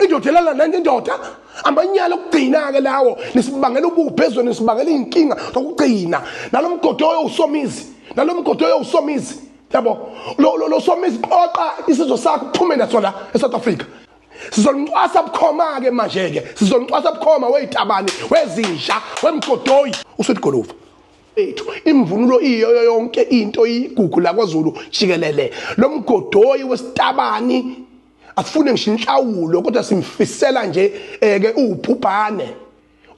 indodelana nangendoda amanyala okugcina ke lawo nisibangela ubuphezulu nisibangela inkinga zokugcina nalomgodoyo usomizi nalomgodoyo usomizi yabo lo somizi qoqa isizwe sakho uphume naso la eSouth Africa sizomcwasa bukhoma ke manje ke sizomcwasa bukhoma weyitabani wezinja wemgodoyi usithi Goluva ethu imvunulo iyo yonke into igugu la kwaZulu jikelele lo mgodoyi wesitabani asifune ngisho inhlawulo kodwa simfisela nje ke ubhubhane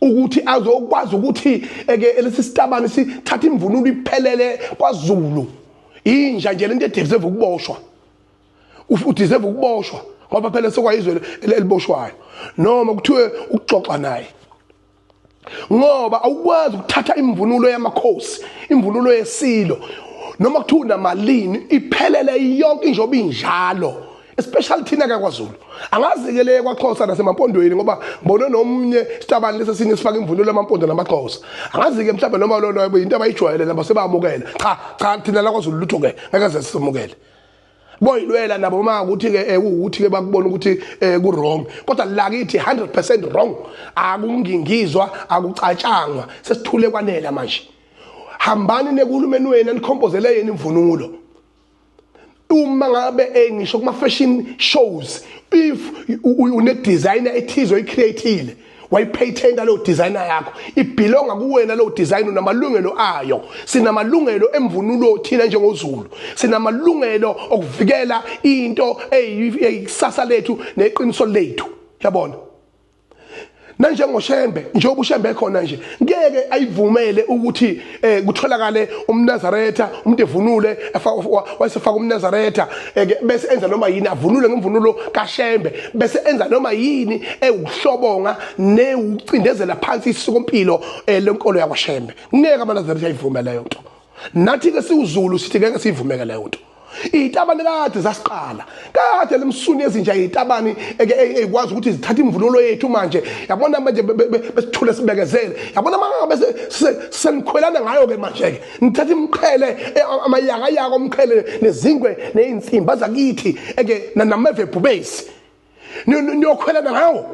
ukuthi azokwazi ukuthi ke lesi sitabani sithatha imvunulo iphelele kwaZulu inja nje lento edeserve ukuboshwa udeserve ukuboshwa ngoba phela sekwayizwe eliboshwayo noma kuthiwe ukuxoxa naye ngoba awukwazi ukuthatha imvunulo yamakhosi imvunulo yesilo noma kuthiwa namalini iphelele yonke injoba injalo especially thina ke kwaZulu angazikele kwaXhosa nasemampondweni ngoba ngibone nomnye sitabani lesesinye sifaka imvunulo lamampondo namaXhosa angazike mhlawumbe noma lo into abayijwayele nabo sebamukela cha thina la kwaZulu lutho ke ngeke sesimukele boyilwela nabo ukuthi ke ukuthi ke bakubona ukuthi ku wrong kodwa lakithi 100% wrong akungingizwa akucatshangwa sesithule kwanele manje hambani nekulumeni wena nikhompozele yena imvunulo uma ngabe ngisho kuma fashion shows if une designer ethizwe icreateile wayipatent lo designer yakho ibelonga kuwena lo design namalungelo ayo sinamalungelo emvunulo thina njengoZulu sinamalungelo okuvikela into eyisasa lethu neqiniso lethu yabona nanjengoShembe njengoba uShembe khona nje ngeke ayivumele ukuthi kutholakale umNazaretha umuntu evunule wayesefaka umNazaretha bese enza noma yini avunule ngemvunulo kaShembe bese enza noma yini ewuhlobonga newucindezela phansi isikompilo lenkolo yakwaShembe ngeke amaNazaretha ayivumele leyo nto nathi ke siwuZulu sithi ngeke siyivumeke leyo nto itabani kade zasiqala kade lemsuni ezinja itabani ekwazi ukuthi zithatha imvunulo yethu manje yabona manje besithule sibekezele yabona manje senikhwelana ngayo ke manje ke nithatha imqhele amayaka yako umqhele nezingwe neinsimba zakithi nameve bubesi niyokhwelana ngawo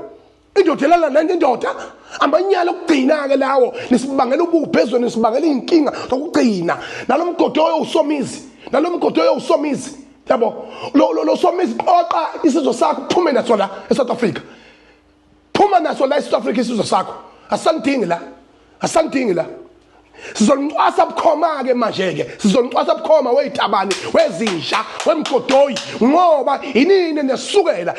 indodelana nangendoda amanyala okugcina ke lawo nisibangela ubuphezulu nisibangela inkinga zokugcina nalomgodoyo usomizi nalomgodoyo usomizi yabo lo somizi qoqa isizwe sakho uphume naso la eSouth Africa phuma naso la eSouth Africa isizwe sakho asandingi la sizomcwasa bukhoma ke manje ke sizomcwasa bukhoma weyitabani wezinja wemgodoyi ngoba inini nesukela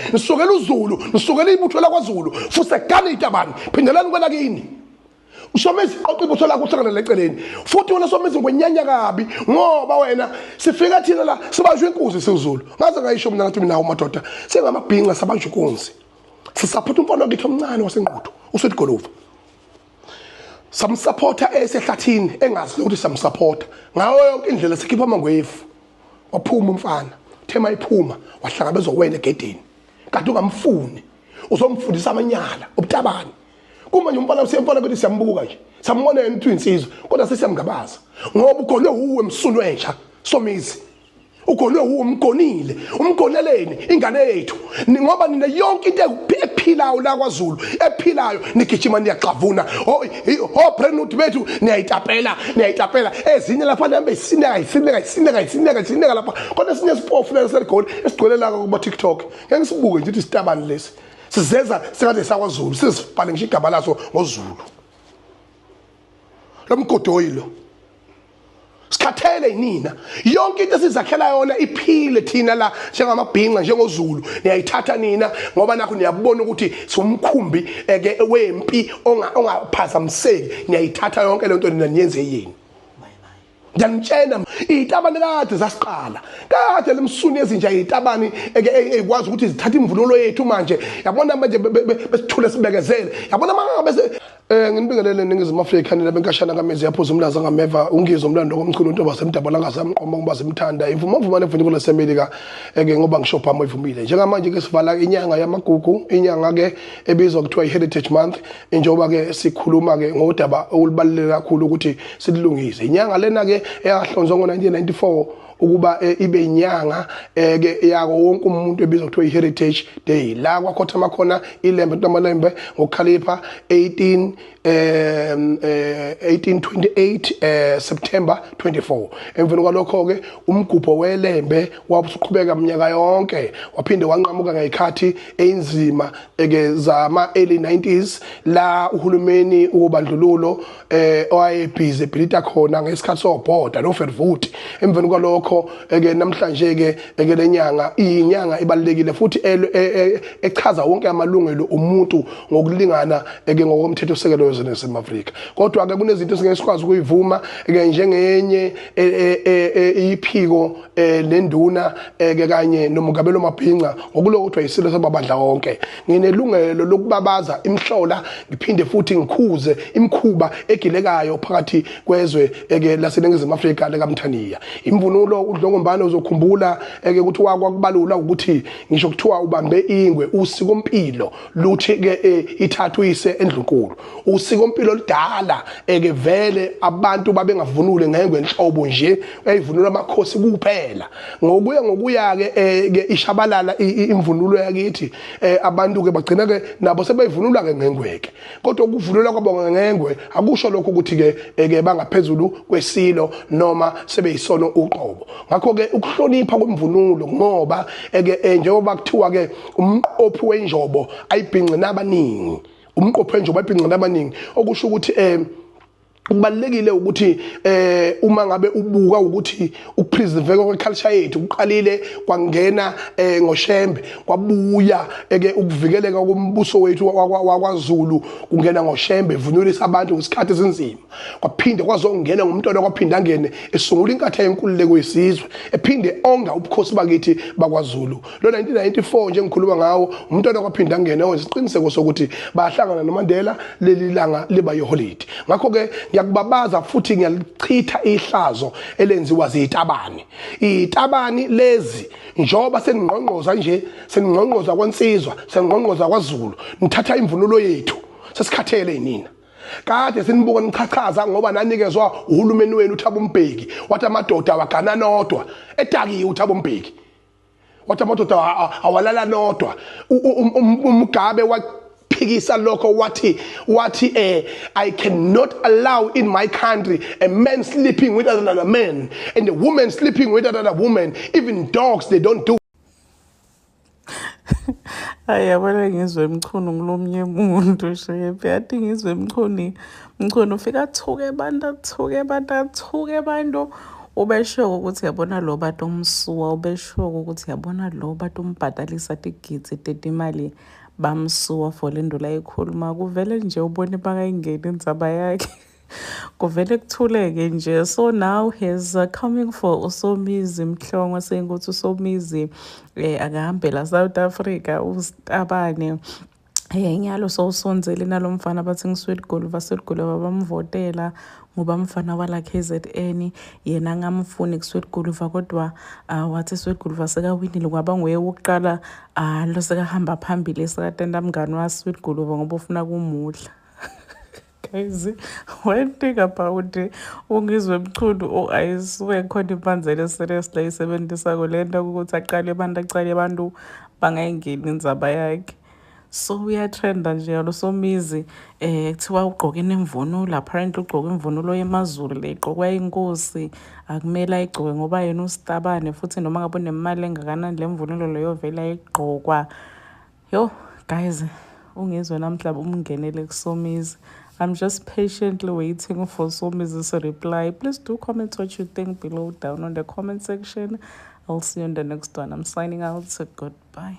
uZulu nisukela ibutho la kwaZulu fuse gana itabani phindelani kwela kini uSomizi oqibutho la kuhlangana leceleni futhi wena Somizi ngwenyanya kabi ngoba wena sifika thina la sibanjwe inkunzi siZulu ngaze ngayisho mina ngathi mina umadoda sengamabhinqa sabanjwe inkunzi sisapotha umfana wakhe omncane wasenquthu usithi Goluva samsupporta esehlathini engazi ukuthi samsupporta ngawo yonke indlela sikhipha amangwefu waphuma umfana thema iphuma wahlangabezwa wena egedeni kanti ungamfuni uzomfundisa amanyala ubutabani kuma nje umfana usiyemfana ukuthi siyambuka nje sambona yena uthi insizwe kodwa sesiyamgabaza ngoba ugonwe uwe emsunu entsha Somizi ugonwe uwe umgonile umgoneleni ingane yethu ngoba nina yonke into ephilayo la kwaZulu ephilayo nigijima niyaqavuna prenuthi bethu niyayitapela ezinye lapha nambe isineka lapha kodwa sinye sipofu la seligoli esigcwele la kuba TikTok ngeke sibuke nje ukuthi sitabani lesi sizeza sikade sakwaZulu sizibhale ngisho igaba laso ngoZulu lomgodoyi lo sikhathele nina yonke into sizakhela yona iphile thina la njengamabhinqa njengoZulu niyayithatha nina ngoba nakho niyabona ukuthi somkhumbi wempi ongaphazamiseki niyayithatha yonke lento nina niyenze yini Janchena itabani kade zasiqala kade lemsuni ezinja itabani ekwazi ukuthi zithatha imvunulo yethu manje yabona manje besithule sibekezele yabona manje nginibingelele ningizimu Afrika nina benkashana kamezi yaphuza umlaza ngameva ungizwe umlando komculo into basemdabola ngasamqoma ngoba simthanda imvumavumane mfuni kule semelika ngoba ngishopha amavumile njengamanje ke sivala inyanga yamagugu inyanga ke ebizwa kuthiwa iHeritage Month njengoba ke sikhuluma ke ngodaba olubaluleke kakhulu ukuthi silungise inyanga lena ke eyahlonzwa ngo1994 ukuba ibe inyanga ke yako wonke umuntu ebizwa kuthiwa i-Heritage Day la kwakhotha khona ilembe ntomalembe ngokukhalipha 1828 September 24. Emveni kwalokho ke umgubho welembe wabusuqhubeka iminyaka yonke waphinde wanqamuka ngekhathi einzima ke zama early 90s la uhulumeni ubandlululo owayebhizi ebhilita khona ngesikhathi sobhoda noFervoet. Emveni kwalokho ke namhlanje ke lenyanga inyanga ibalekile futhi echaza wonke amalungelo umuntu ngokulingana ke ngokomthetho sekelo wezwe Afrika. Kodwa ke kunezinto esingesikwazi ukuyivuma ke njengenye iphiko lenduna ke kanye nomgabelo mabhinqa ngokuloko kuthiwa isilo sababandla wonke. Nginelungelo lokubabaza imhlola ngiphinde futhi ngikhuze imkhuba egilekayo phakathi kwezwe ke laseNingizimu Afrika lekaMthaniya. Imvunulo udlongombane uzokhumbula ke ukuthi kwakubalula ukuthi ngisho kuthiwa ubambe ingwe usikompilo luthi ke ithathwise endlunkulu. Usikompilo oludala ke vele abantu babengavunule ngengwe enhlobo nje eyivunula amakhosi kuphela. Ngokuya ke ishabalala imvunulo yakithi abantu ke bagcina ke nabo sebeyivunula ke ngengweke. Kodwa ukuvunula kwabo ngengwe akusho lokho ukuthi ke bangaphezulu kwesilo noma sebeyisono uqobo. Ngakho ke ukuhlonipha kwemvunulo ngoba ke njengoba kuthiwa ke umqophi wenjobo ayibhinqe nabaningi. Umqophi wenjobo ayibhinqe nabaningi okusho ukuthi kubalekile ukuthi uma ngabe ubuka ukuthi ukupreserve kweculture yethu kuqalile kwangena ngoShembe kwabuya ke ukuvikeleka kombuso wethu wakwaZulu kungena ngoShembe vunulisa abantu ngesikhathi esinzima kwaphinde kwazongena ngumntwana kwaphinda angene esungula inkatha yenkululeko yesizwe ephinde onga ubukhosi bakithi bakwaZulu. Lo 1994 nje ngikhuluma ngawo umntwana kwaphinda angene oyisiqiniseko sokuthi bahlangana noMandela leli langa liba yeholiday. Ngakho ke ngiyakubabaza futhi ngiyalichitha ihlazo elenziwa zitabani. Itabani lezi njoba seningqongqoza nje seningqongqoza kwansizwa seningqongqoza kwaZulu nithatha imvunulo yethu sesikhathele inina. Kade sinibuka nichachaza ngoba nanikezwa uhulumeni wenu uThabo Mbeki wathi amadoda wagana nodwa edakiwe uThabo Mbeki. Wathi amadoda awalala nodwa uMgabe phikisa lokho wathi I cannot allow in my country a man sleeping with another man and a woman sleeping with another woman. Even dogs they don't do. Ayabona ngizwe emchunu ngilomnye umuntu shepe athi ngizwe mchunu ufika athuke abantu ubeshoko ukuthi yabona lo bantu umsuwa ubeshoko ukuthi yabona lo bantu umbhadalisa tigitsi tetimali bamsuwa for lento la ikhuluma kuvele nje ubone bangayingeni indzaba yakhe kuvele kuthuleke nje. So now he's coming for uSomizi Mhlongwa saying ukuthi uSomizi akahambe la South Africa uStabane nyalo sowusonzele nalomfana bathi ngiSweetGoluva bamvotela ngoba mfana wala KZN yena ngamfuni kuSweetGoluva kodwa wathi SweetGoluva sekawinile kwaba nguye wokuqala lo sekahamba phambili sekatenda mngani waSweetGoluva ngoba ufuna kumudla. Guys, one thing about ungizwe mchunu I swear khona impanzelo seriously ayisebenzisa kolento ukuthi aqale abantu bangayingeni indzaba yakhe. So uyatrenda nje lo Somizi kuthiwa ugqoke nemvunulo apparently ugqoke imvunulo yemaZulu le igqokwa inkosi akumele ayigcoke ngoba yena uStabane futhi noma ngabe unemali engakanani le mvunulo leyo vele ayigqokwa. Yo guys ungizwe namhla umngenele kuSomizi. I'm just patiently waiting for Somizi's reply. Please do comment what you think below down on the comment section. I'll see you in the next one. I'm signing out. So goodbye.